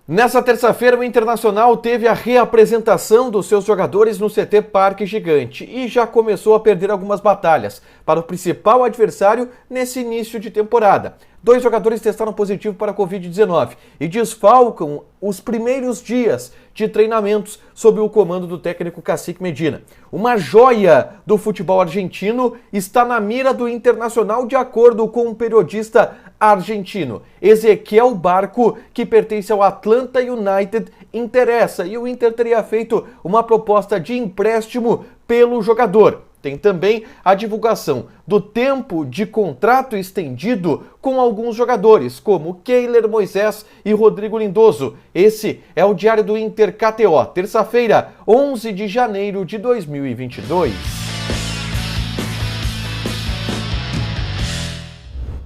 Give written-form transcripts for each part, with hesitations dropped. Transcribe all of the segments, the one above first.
Nessa terça-feira, o Internacional teve a reapresentação dos seus jogadores no CT Parque Gigante e já começou a perder algumas batalhas para o principal adversário nesse início de temporada. 2 jogadores testaram positivo para a Covid-19 e desfalcam os primeiros dias de treinamentos sob o comando do técnico Cacique Medina. Uma joia do futebol argentino está na mira do Internacional, de acordo com um periodista argentino. Ezequiel Barco, que pertence ao Atlanta United, interessa e o Inter teria feito uma proposta de empréstimo pelo jogador. Tem também a divulgação do tempo de contrato estendido com alguns jogadores, como Keiler Moisés e Rodrigo Lindoso. Esse é o Diário do Inter KTO, terça-feira, 11 de janeiro de 2022.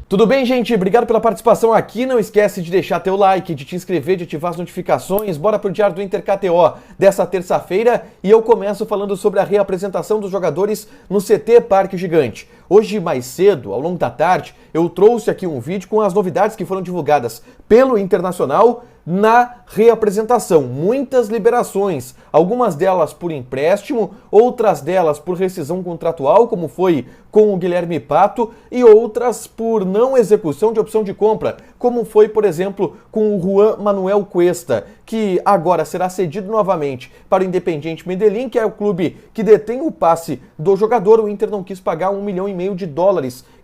Tudo bem, gente? Obrigado pela participação aqui. Não esquece de deixar teu like, de te inscrever, de ativar as notificações. Bora pro Diário do Inter KTO dessa terça-feira e eu começo falando sobre a reapresentação dos jogadores no CT Parque Gigante. Hoje, mais cedo, ao longo da tarde, eu trouxe aqui um vídeo com as novidades que foram divulgadas pelo Internacional na reapresentação. Muitas liberações, algumas delas por empréstimo, outras delas por rescisão contratual, como foi com o Guilherme Pato, e outras por não execução de opção de compra, como foi, por exemplo, com o Juan Manuel Cuesta, que agora será cedido novamente para o Independiente Medellín, que é o clube que detém o passe do jogador. O Inter não quis pagar $1,5 milhão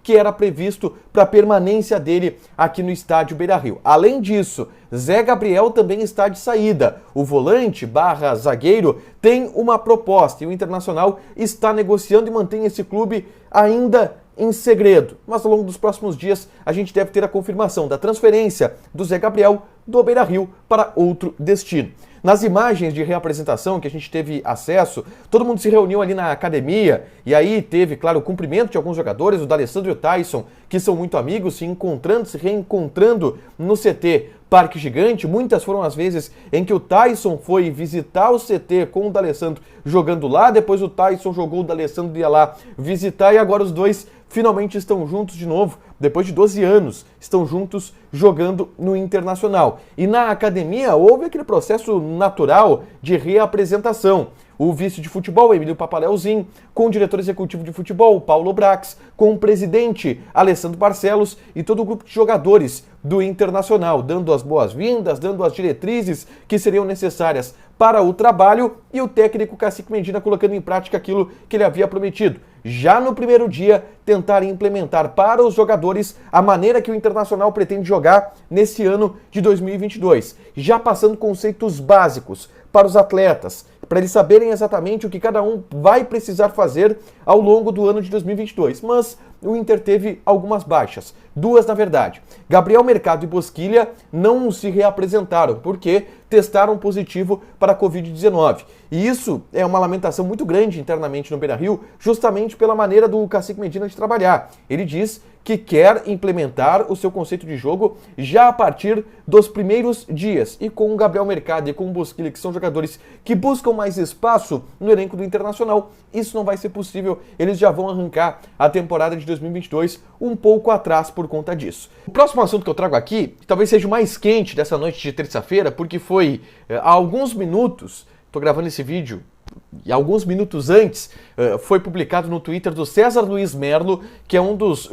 que era previsto para a permanência dele aqui no estádio Beira-Rio. Além disso, Zé Gabriel também está de saída. O volante / zagueiro tem uma proposta e o Internacional está negociando e mantém esse clube ainda em segredo. Mas ao longo dos próximos dias a gente deve ter a confirmação da transferência do Zé Gabriel do Beira-Rio para outro destino. Nas imagens de reapresentação que a gente teve acesso, todo mundo se reuniu ali na academia e aí teve, claro, o cumprimento de alguns jogadores, o D'Alessandro e o Tyson, que são muito amigos, se encontrando, se reencontrando no CT Parque Gigante. Muitas foram as vezes em que o Tyson foi visitar o CT com o D'Alessandro jogando lá, depois o Tyson jogou, o D'Alessandro ia lá visitar e agora os dois finalmente estão juntos de novo, depois de 12 anos, estão juntos jogando no Internacional. E na academia houve aquele processo natural de reapresentação. O vice de futebol, Emílio Papaléuzinho, com o diretor executivo de futebol, Paulo Brax, com o presidente, Alessandro Barcelos, e todo o grupo de jogadores do Internacional, dando as boas-vindas, dando as diretrizes que seriam necessárias para o trabalho, e o técnico Cacique Medina colocando em prática aquilo que ele havia prometido. Já no primeiro dia, tentar implementar para os jogadores a maneira que o Internacional pretende jogar nesse ano de 2022, já passando conceitos básicos para os atletas, para eles saberem exatamente o que cada um vai precisar fazer ao longo do ano de 2022. Mas o Inter teve algumas baixas, 2 na verdade. Gabriel Mercado e Bosquilha não se reapresentaram porque testaram positivo para a Covid-19. E isso é uma lamentação muito grande internamente no Beira-Rio, justamente pela maneira do Cacique Medina de trabalhar. Ele diz que quer implementar o seu conceito de jogo já a partir dos primeiros dias. E com o Gabriel Mercado e com o Bosquilha, que são jogadores que buscam mais espaço no elenco do Internacional, isso não vai ser possível. Eles já vão arrancar a temporada de 2022 um pouco atrás por conta disso. O próximo assunto que eu trago aqui, talvez seja o mais quente dessa noite de terça-feira, porque foi há alguns minutos, estou gravando esse vídeo, e alguns minutos antes foi publicado no Twitter do César Luiz Merlo, que é um dos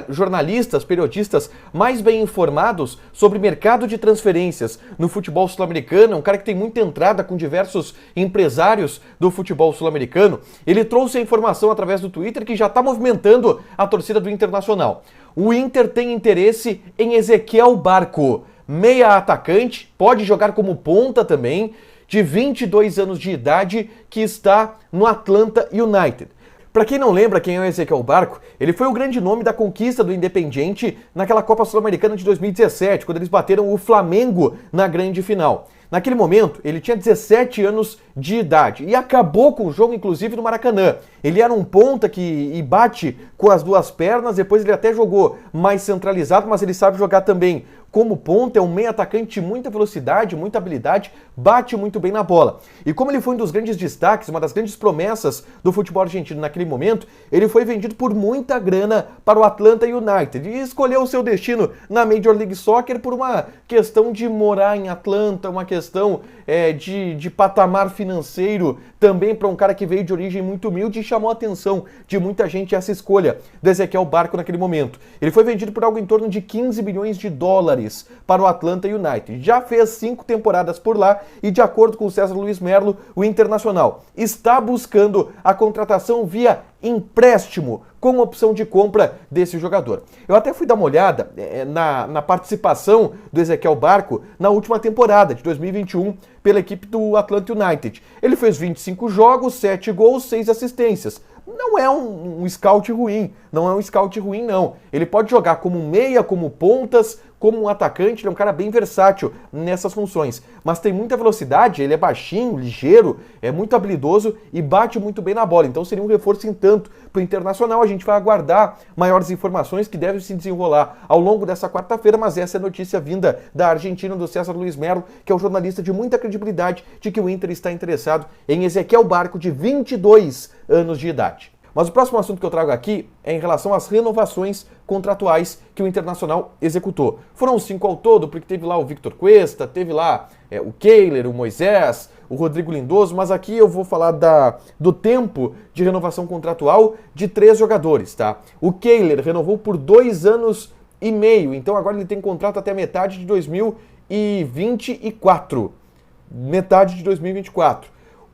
jornalistas, periodistas mais bem informados sobre mercado de transferências no futebol sul-americano, um cara que tem muita entrada com diversos empresários do futebol sul-americano. Ele trouxe a informação através do Twitter que já está movimentando a torcida do Internacional. O Inter tem interesse em Ezequiel Barco, meia atacante, pode jogar como ponta também, de 22 anos de idade, que está no Atlanta United. Para quem não lembra quem é o Ezequiel Barco, ele foi o grande nome da conquista do Independiente naquela Copa Sul-Americana de 2017, quando eles bateram o Flamengo na grande final. Naquele momento, ele tinha 17 anos de idade e acabou com o jogo, inclusive, no Maracanã. Ele era um ponta que bate com as duas pernas, depois ele até jogou mais centralizado, mas ele sabe jogar também como ponta, é um meio atacante de muita velocidade, muita habilidade, bate muito bem na bola. E como ele foi um dos grandes destaques, uma das grandes promessas do futebol argentino naquele momento, ele foi vendido por muita grana para o Atlanta United e escolheu o seu destino na Major League Soccer por uma questão de morar em Atlanta, uma questão de patamar financeiro, também para um cara que veio de origem muito humilde e chamou a atenção de muita gente essa escolha do Ezequiel Barco naquele momento. Ele foi vendido por algo em torno de 15 milhões de dólares para o Atlanta United. Já fez 5 temporadas por lá e, de acordo com o César Luiz Merlo, o Internacional está buscando a contratação via empréstimo com opção de compra desse jogador. Eu até fui dar uma olhada na participação do Ezequiel Barco na última temporada de 2021 pela equipe do Atlanta United. Ele fez 25 jogos, 7 gols, 6 assistências. Não é um scout ruim, não. Ele pode jogar como meia, como pontas, como um atacante, ele é um cara bem versátil nessas funções. Mas tem muita velocidade, ele é baixinho, ligeiro, é muito habilidoso e bate muito bem na bola. Então seria um reforço em tanto para o Internacional. A gente vai aguardar maiores informações que devem se desenrolar ao longo dessa quarta-feira, mas essa é a notícia vinda da Argentina, do César Luiz Merlo, que é um jornalista de muita credibilidade, de que o Inter está interessado em Ezequiel Barco, de 22 anos de idade. Mas o próximo assunto que eu trago aqui é em relação às renovações contratuais que o Internacional executou. Foram 5 ao todo, porque teve lá o Victor Cuesta, teve lá o Kehler, o Moisés, o Rodrigo Lindoso, mas aqui eu vou falar do tempo de renovação contratual de 3 jogadores, tá? O Kehler renovou por 2 anos e meio, então agora ele tem contrato até metade de 2024. Metade de 2024.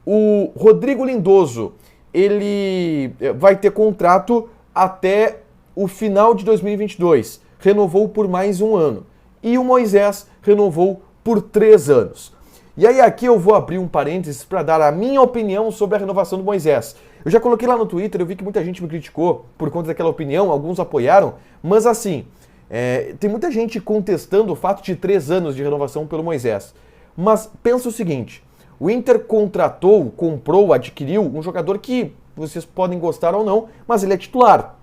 O Rodrigo Lindoso, ele vai ter contrato até o final de 2022. Renovou por mais 1 ano. E o Moisés renovou por 3 anos. E aí aqui eu vou abrir um parênteses para dar a minha opinião sobre a renovação do Moisés. Eu já coloquei lá no Twitter, eu vi que muita gente me criticou por conta daquela opinião, alguns apoiaram, mas assim, tem muita gente contestando o fato de 3 anos de renovação pelo Moisés. Mas pensa o seguinte, o Inter contratou, comprou, adquiriu um jogador que vocês podem gostar ou não, mas ele é titular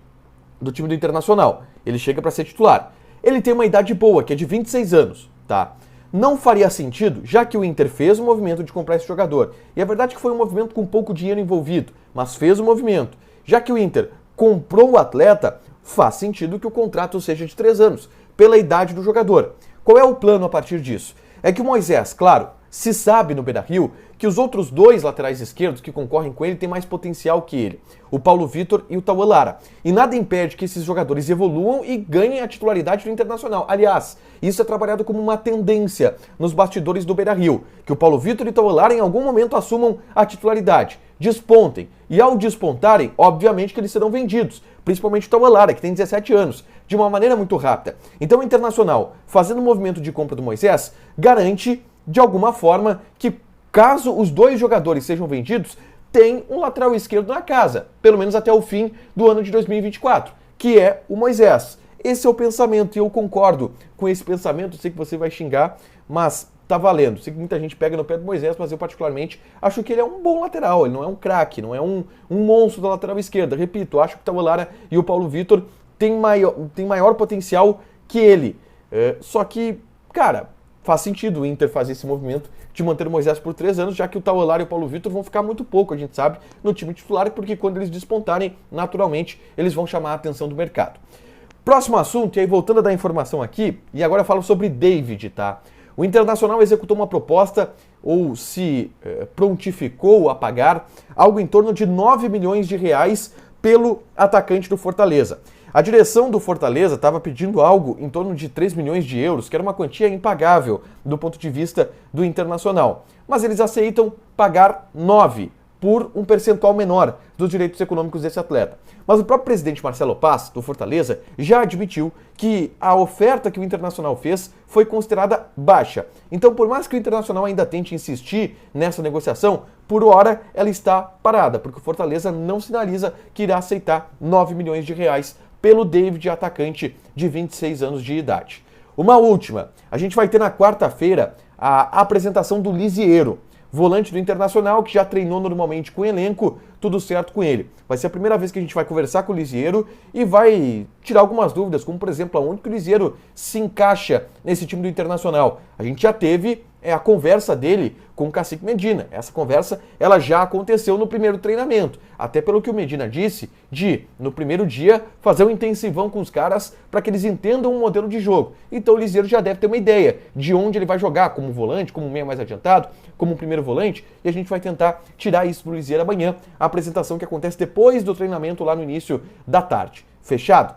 do time do Internacional. Ele chega para ser titular. Ele tem uma idade boa, que é de 26 anos, tá? Não faria sentido, já que o Inter fez o movimento de comprar esse jogador. E é verdade que foi um movimento com pouco dinheiro envolvido, mas fez o movimento. Já que o Inter comprou o atleta, faz sentido que o contrato seja de 3 anos, pela idade do jogador. Qual é o plano a partir disso? É que o Moisés, claro, se sabe no Beira-Rio que os outros 2 laterais esquerdos que concorrem com ele têm mais potencial que ele, o Paulo Vitor e o Tauan Lara. E nada impede que esses jogadores evoluam e ganhem a titularidade do Internacional. Aliás, isso é trabalhado como uma tendência nos bastidores do Beira-Rio, que o Paulo Vitor e o Tauan Lara em algum momento assumam a titularidade, despontem. E ao despontarem, obviamente que eles serão vendidos, principalmente o Tauan Lara, que tem 17 anos, de uma maneira muito rápida. Então o Internacional, fazendo o movimento de compra do Moisés, garante de alguma forma que, caso os 2 jogadores sejam vendidos, tem um lateral esquerdo na casa, pelo menos até o fim do ano de 2024, que é o Moisés. Esse é o pensamento e eu concordo com esse pensamento. Sei que você vai xingar, mas tá valendo. Sei que muita gente pega no pé do Moisés, mas eu particularmente acho que ele é um bom lateral, ele não é um craque, não é um monstro da lateral esquerda. Repito, acho que o Tauan Lara e o Paulo Vitor têm maior potencial que ele. Só que, cara, faz sentido o Inter fazer esse movimento de manter o Moisés por 3 anos, já que o Tauan Lara e o Paulo Vitor vão ficar muito pouco, a gente sabe, no time titular, porque quando eles despontarem, naturalmente, eles vão chamar a atenção do mercado. Próximo assunto, e aí voltando a dar informação aqui, e agora eu falo sobre David, tá? O Internacional executou uma proposta, ou se prontificou a pagar, algo em torno de 9 milhões de reais pelo atacante do Fortaleza. A direção do Fortaleza estava pedindo algo em torno de 3 milhões de euros, que era uma quantia impagável do ponto de vista do Internacional. Mas eles aceitam pagar 9 por um percentual menor dos direitos econômicos desse atleta. Mas o próprio presidente Marcelo Paz, do Fortaleza, já admitiu que a oferta que o Internacional fez foi considerada baixa. Então, por mais que o Internacional ainda tente insistir nessa negociação, por hora ela está parada, porque o Fortaleza não sinaliza que irá aceitar 9 milhões de reais pelo David, atacante de 26 anos de idade. Uma última, a gente vai ter na quarta-feira a apresentação do Lisiero. volante do Internacional, que já treinou normalmente com o elenco, tudo certo com ele. Vai ser a primeira vez que a gente vai conversar com o Liziero e vai tirar algumas dúvidas, como por exemplo, aonde que o Liziero se encaixa nesse time do Internacional. A gente já teve a conversa dele com o Cacique Medina. Essa conversa ela já aconteceu no primeiro treinamento. Até pelo que o Medina disse, de, no primeiro dia, fazer um intensivão com os caras para que eles entendam um modelo de jogo. Então o Liziero já deve ter uma ideia de onde ele vai jogar, como volante, como meia mais adiantado, como primeiro volante, e a gente vai tentar tirar isso pro Liziero amanhã, a apresentação que acontece depois do treinamento lá no início da tarde. Fechado?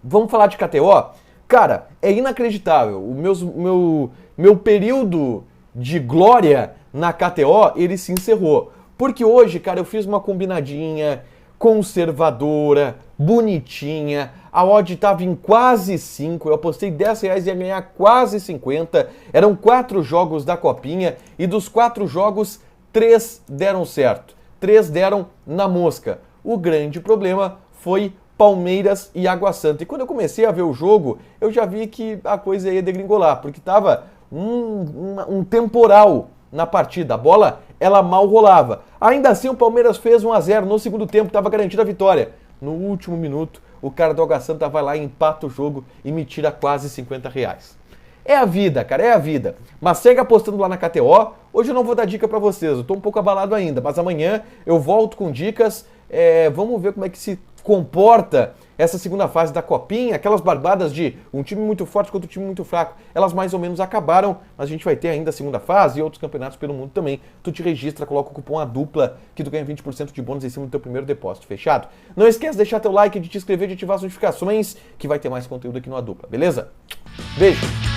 Vamos falar de KTO? Cara, é inacreditável. O meu período de glória na KTO, ele se encerrou. Porque hoje, cara, eu fiz uma combinadinha conservadora, bonitinha. A odd estava em quase 5. Eu apostei R$10 e ia ganhar quase 50. Eram 4 jogos da Copinha e dos 4 jogos, 3 deram certo. 3 deram na mosca. O grande problema foi Palmeiras e Água Santa. E quando eu comecei a ver o jogo, eu já vi que a coisa ia degringolar, porque estava um temporal na partida. A bola, ela mal rolava. Ainda assim, o Palmeiras fez 1-0 no segundo tempo, estava garantida a vitória. No último minuto, o cara do Água Santa vai lá e empata o jogo e me tira quase R$50. É a vida, cara, é a vida. Mas segue apostando lá na KTO. Hoje eu não vou dar dica pra vocês, eu tô um pouco abalado ainda, mas amanhã eu volto com dicas. Vamos ver como é que se comporta essa segunda fase da Copinha. Aquelas barbadas de um time muito forte contra um time muito fraco, elas mais ou menos acabaram, mas a gente vai ter ainda a segunda fase e outros campeonatos pelo mundo também. Tu te registra, coloca o cupom ADUPLA que tu ganha 20% de bônus em cima do teu primeiro depósito, fechado? Não esquece de deixar teu like, de te inscrever, de ativar as notificações, que vai ter mais conteúdo aqui no ADUPLA, beleza? Beijo!